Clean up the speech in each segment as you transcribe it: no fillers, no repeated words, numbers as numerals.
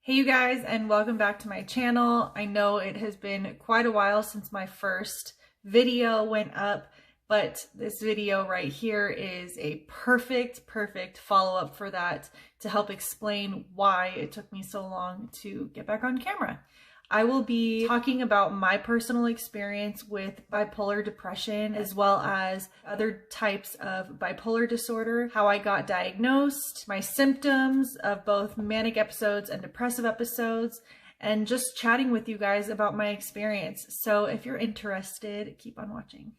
Hey you guys, and welcome back to my channel. I know it has been quite a while since my first video went up, but this video right here is a perfect follow-up for that to help explain why it took me so long to get back on camera. I will be talking about my personal experience with bipolar depression, as well as other types of bipolar disorder, how I got diagnosed, my symptoms of both manic episodes and depressive episodes, and just chatting with you guys about my experience. So if you're interested, keep on watching.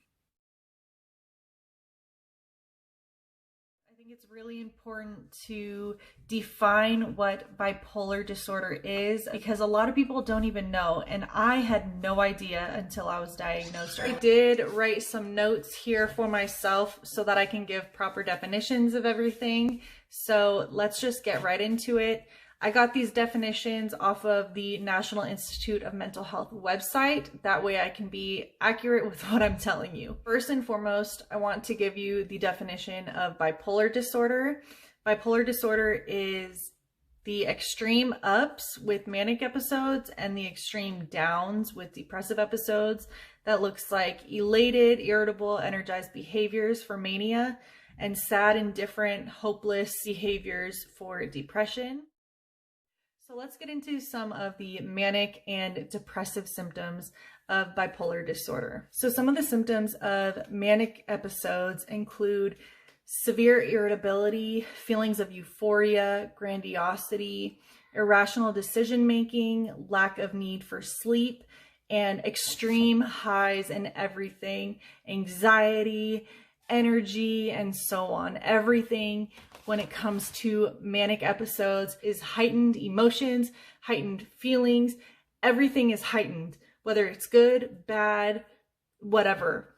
I think it's really important to define what bipolar disorder is, because a lot of people don't even know, and I had no idea until I was diagnosed. I did write some notes here for myself so that I can give proper definitions of everything. So let's just get right into it. I got these definitions off of the National Institute of Mental Health website. That way I can be accurate with what I'm telling you. First and foremost, I want to give you the definition of bipolar disorder. Bipolar disorder is the extreme ups with manic episodes and the extreme downs with depressive episodes. That looks like elated, irritable, energized behaviors for mania, and sad, indifferent, hopeless behaviors for depression. So let's get into some of the manic and depressive symptoms of bipolar disorder. So some of the symptoms of manic episodes include severe irritability, feelings of euphoria, grandiosity, irrational decision-making, lack of need for sleep, and extreme highs in everything, anxiety, energy, and so on. Everything when it comes to manic episodes is heightened emotions, heightened feelings. Everything is heightened, whether it's good, bad, whatever.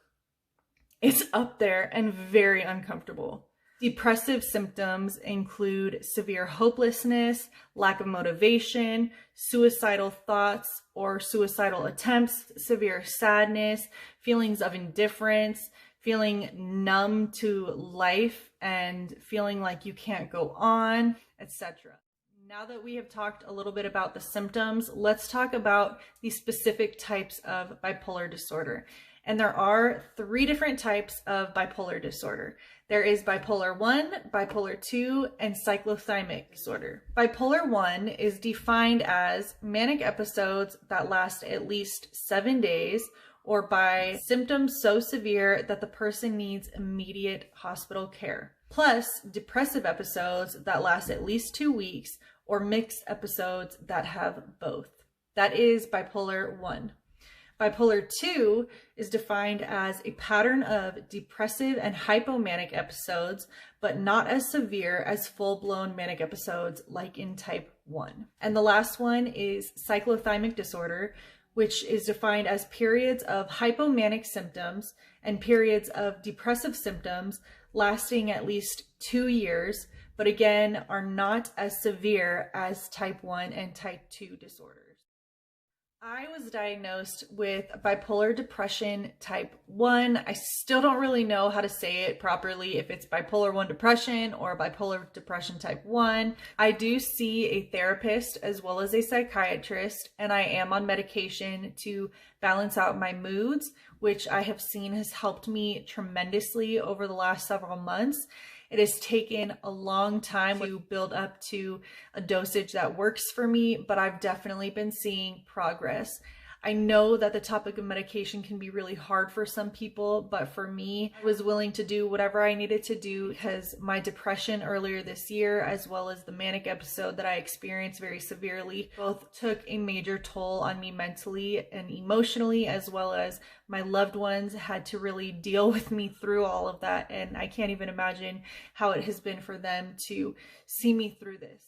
It's up there and very uncomfortable. Depressive symptoms include severe hopelessness, lack of motivation, suicidal thoughts or suicidal attempts, severe sadness, feelings of indifference, feeling numb to life and feeling like you can't go on, etc. Now that we have talked a little bit about the symptoms, let's talk about the specific types of bipolar disorder. And there are 3 different types of bipolar disorder. There is bipolar 1, bipolar 2, and cyclothymic disorder. Bipolar 1 is defined as manic episodes that last at least 7 days, or by symptoms so severe that the person needs immediate hospital care, plus depressive episodes that last at least 2 weeks, or mixed episodes that have both. That is bipolar 1. Bipolar 2 is defined as a pattern of depressive and hypomanic episodes, but not as severe as full-blown manic episodes like in type 1. And the last one is cyclothymic disorder, which is defined as periods of hypomanic symptoms and periods of depressive symptoms lasting at least 2 years, but again are not as severe as type 1 and type 2 disorders. I was diagnosed with bipolar depression type 1. I still don't really know how to say it properly, if it's bipolar 1 depression or bipolar depression type 1. I do see a therapist as well as a psychiatrist, and I am on medication to balance out my moods, which I have seen has helped me tremendously over the last several months. It has taken a long time to build up to a dosage that works for me, but I've definitely been seeing progress. I know that the topic of medication can be really hard for some people, but for me, I was willing to do whatever I needed to do because my depression earlier this year, as well as the manic episode that I experienced very severely, both took a major toll on me mentally and emotionally, as well as my loved ones had to really deal with me through all of that. And I can't even imagine how it has been for them to see me through this.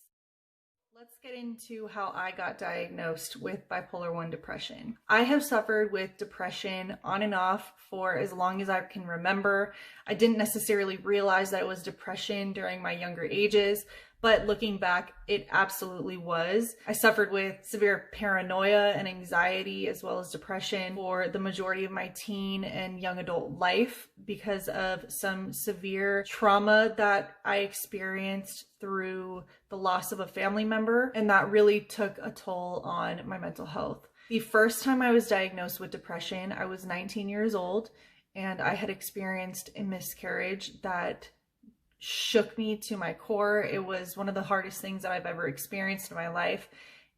Let's get into how I got diagnosed with bipolar 1 depression. I have suffered with depression on and off for as long as I can remember. I didn't necessarily realize that it was depression during my younger ages, But looking back, it absolutely was. I suffered with severe paranoia and anxiety as well as depression for the majority of my teen and young adult life because of some severe trauma that I experienced through the loss of a family member, and that really took a toll on my mental health. The first time I was diagnosed with depression, I was 19 years old, and I had experienced a miscarriage that shook me to my core. It was one of the hardest things that I've ever experienced in my life,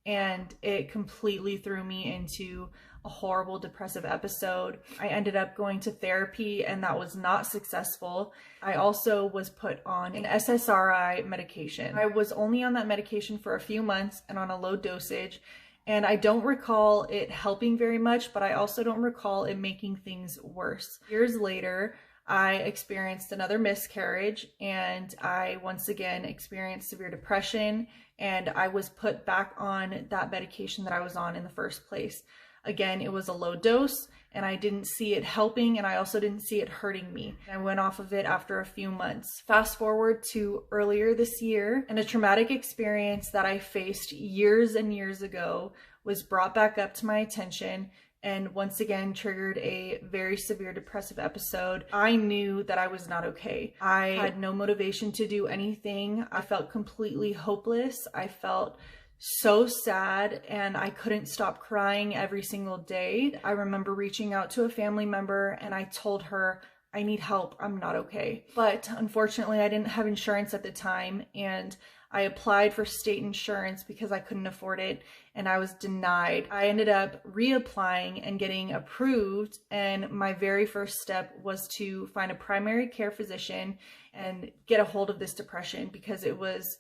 and it completely threw me into a horrible depressive episode. I ended up going to therapy, and that was not successful. I also was put on an SSRI medication. I was only on that medication for a few months and on a low dosage, and I don't recall it helping very much, but I also don't recall it making things worse. Years later, I experienced another miscarriage, and I once again experienced severe depression, and I was put back on that medication that I was on in the first place. Again, it was a low dose, and I didn't see it helping, and I also didn't see it hurting me. I went off of it after a few months. Fast forward to earlier this year, and a traumatic experience that I faced years and years ago was brought back up to my attention and once again triggered a very severe depressive episode. I knew that I was not okay. I had no motivation to do anything. I felt completely hopeless. I felt so sad, and I couldn't stop crying every single day. I remember reaching out to a family member, and I told her, I need help. I'm not okay. But unfortunately, I didn't have insurance at the time, and I applied for state insurance because I couldn't afford it, and I was denied. I ended up reapplying and getting approved, and my very first step was to find a primary care physician and get a hold of this depression because it was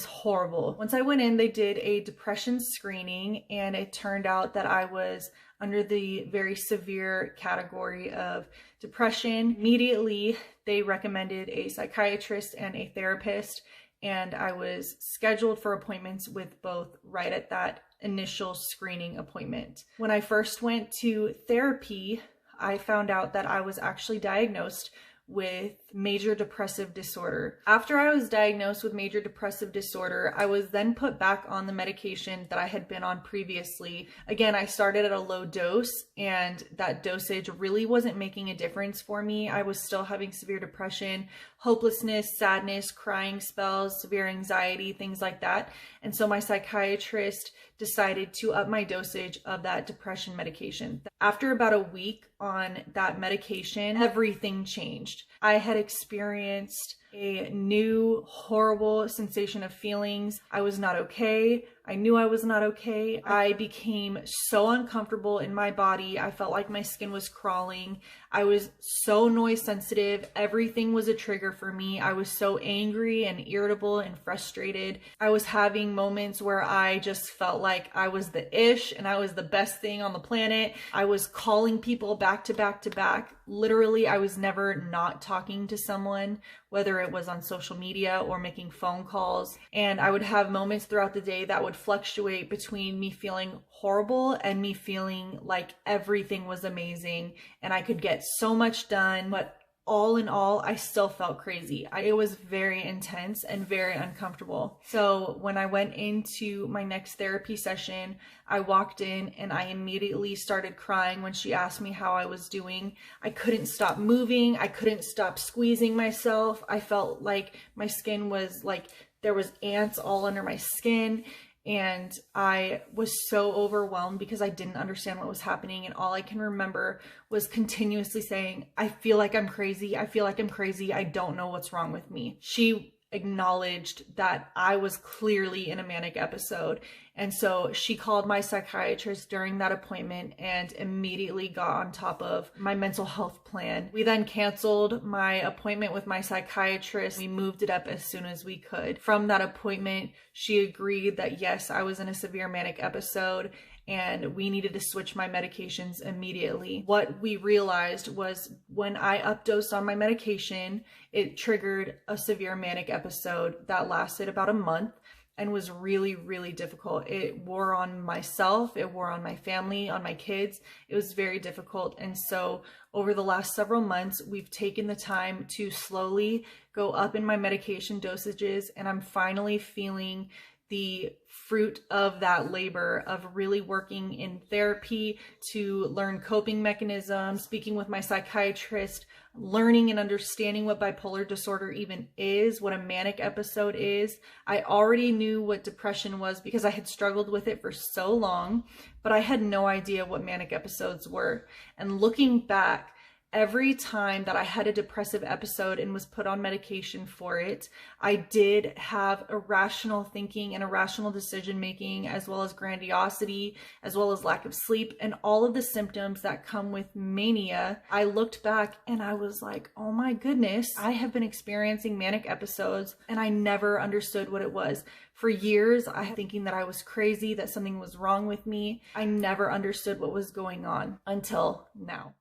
horrible. Once I went in, they did a depression screening, and it turned out that I was under the very severe category of depression. Immediately, they recommended a psychiatrist and a therapist, and I was scheduled for appointments with both right at that initial screening appointment. When I first went to therapy, I found out that I was actually diagnosed with major depressive disorder. After I was diagnosed with major depressive disorder, I was then put back on the medication that I had been on previously. Again, I started at a low dose, and that dosage really wasn't making a difference for me. I was still having severe depression, hopelessness, sadness, crying spells, severe anxiety, things like that. And so my psychiatrist decided to up my dosage of that depression medication. After about a week on that medication, everything changed. I had experienced a new horrible sensation of feelings. I was not okay. I knew I was not okay. I became so uncomfortable in my body. I felt like my skin was crawling. I was so noise sensitive. Everything was a trigger for me. I was so angry and irritable and frustrated. I was having moments where I just felt like I was the ish and I was the best thing on the planet. I was calling people back to back to back. Literally, I was never not talking to someone, whether it was on social media or making phone calls. And I would have moments throughout the day that would fluctuate between me feeling horrible and me feeling like everything was amazing and I could get so much done. But all in all, I still felt crazy. It was very intense and very uncomfortable. So when I went into my next therapy session, I walked in and I immediately started crying when she asked me how I was doing. I couldn't stop moving. I couldn't stop squeezing myself. I felt like my skin was like there was ants all under my skin. And I was so overwhelmed because I didn't understand what was happening. And all I can remember was continuously saying, I feel like I'm crazy. I feel like I'm crazy. I don't know what's wrong with me. She acknowledged that I was clearly in a manic episode. And so she called my psychiatrist during that appointment and immediately got on top of my mental health plan. We then canceled my appointment with my psychiatrist. We moved it up as soon as we could. From that appointment, she agreed that yes, I was in a severe manic episode and we needed to switch my medications immediately. What we realized was when I updosed on my medication, it triggered a severe manic episode that lasted about a month. and was really, really difficult. It wore on myself, it wore on my family, on my kids. It was very difficult. And so over the last several months, we've taken the time to slowly go up in my medication dosages, and I'm finally feeling the fruit of that labor of really working in therapy to learn coping mechanisms, speaking with my psychiatrist, learning and understanding what bipolar disorder even is, what a manic episode is. I already knew what depression was because I had struggled with it for so long, but I had no idea what manic episodes were. And looking back, every time that I had a depressive episode and was put on medication for it, I did have irrational thinking and irrational decision making, as well as grandiosity, as well as lack of sleep, and all of the symptoms that come with mania. I looked back and I was like, oh my goodness, I have been experiencing manic episodes and I never understood what it was. For years, I was thinking that I was crazy, that something was wrong with me. I never understood what was going on until now.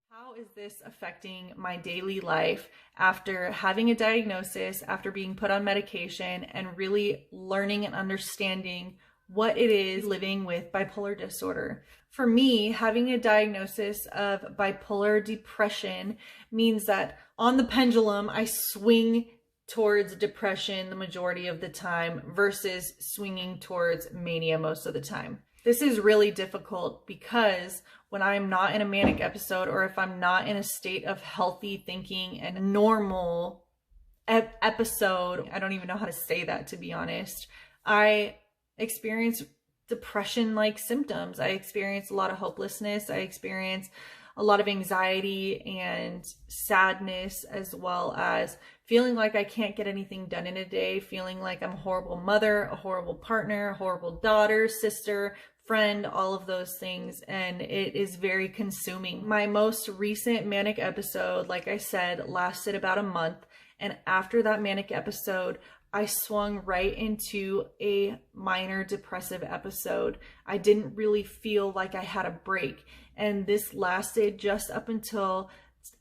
How is this affecting my daily life after having a diagnosis, after being put on medication, and really learning and understanding what it is living with bipolar disorder? For me, having a diagnosis of bipolar depression means that on the pendulum, I swing towards depression the majority of the time versus swinging towards mania most of the time. This is really difficult because when I'm not in a manic episode, or if I'm not in a state of healthy thinking and normal episode, I don't even know how to say that, to be honest, I experience depression-like symptoms. I experience a lot of hopelessness. I experience a lot of anxiety and sadness, as well as feeling like I can't get anything done in a day, feeling like I'm a horrible mother, a horrible partner, a horrible daughter, sister, friend, all of those things, and it is very consuming. My most recent manic episode, like I said, lasted about a month, and after that manic episode, I swung right into a minor depressive episode. I didn't really feel like I had a break, and this lasted just up until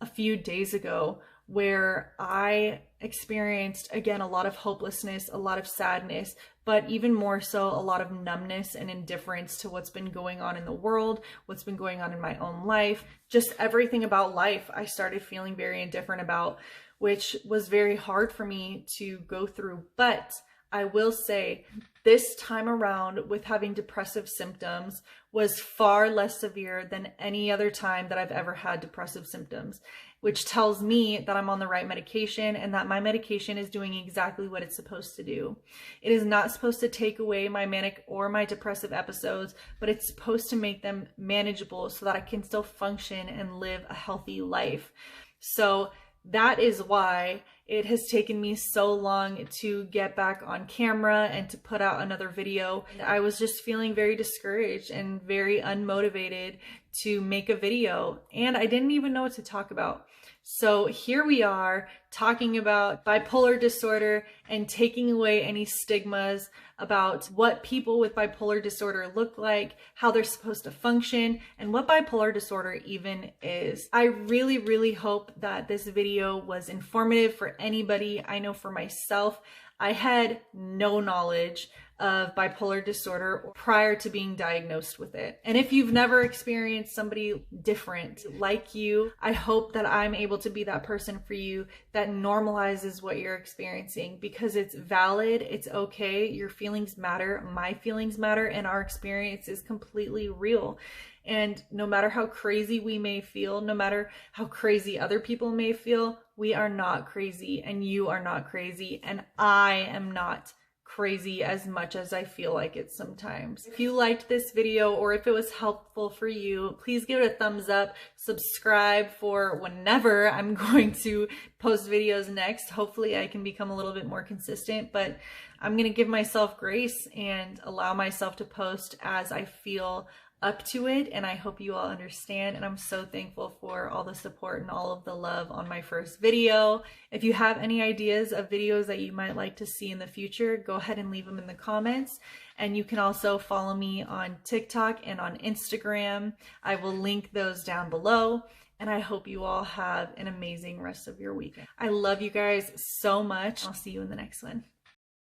a few days ago, where I experienced, again, a lot of hopelessness, a lot of sadness, but even more so, a lot of numbness and indifference to what's been going on in the world, what's been going on in my own life, just everything about life I started feeling very indifferent about, which was very hard for me to go through. But I will say this time around, with having depressive symptoms, was far less severe than any other time that I've ever had depressive symptoms, which tells me that I'm on the right medication and that my medication is doing exactly what it's supposed to do. It is not supposed to take away my manic or my depressive episodes, but it's supposed to make them manageable so that I can still function and live a healthy life. So that is why it has taken me so long to get back on camera and to put out another video. I was just feeling very discouraged and very unmotivated to make a video, and I didn't even know what to talk about. So here we are talking about bipolar disorder and taking away any stigmas about what people with bipolar disorder look like, how they're supposed to function, and what bipolar disorder even is. I really, really hope that this video was informative for anybody. I know for myself, I had no knowledge of bipolar disorder prior to being diagnosed with it. And if you've never experienced somebody different like you, I hope that I'm able to be that person for you that normalizes what you're experiencing, because it's valid, it's okay, your feelings matter, my feelings matter, and our experience is completely real. And no matter how crazy we may feel, no matter how crazy other people may feel, we are not crazy, and you are not crazy, and I am not crazy as much as I feel like it sometimes. If you liked this video, or if it was helpful for you, please give it a thumbs up, subscribe for whenever I'm going to post videos next. Hopefully I can become a little bit more consistent, but I'm gonna give myself grace and allow myself to post as I feel up to it, and I hope you all understand, and I'm so thankful for all the support and all of the love on my first video. If you have any ideas of videos that you might like to see in the future, go ahead and leave them in the comments, and you can also follow me on TikTok and on Instagram. I will link those down below, and I hope you all have an amazing rest of your weekend. I love you guys so much. I'll see you in the next one.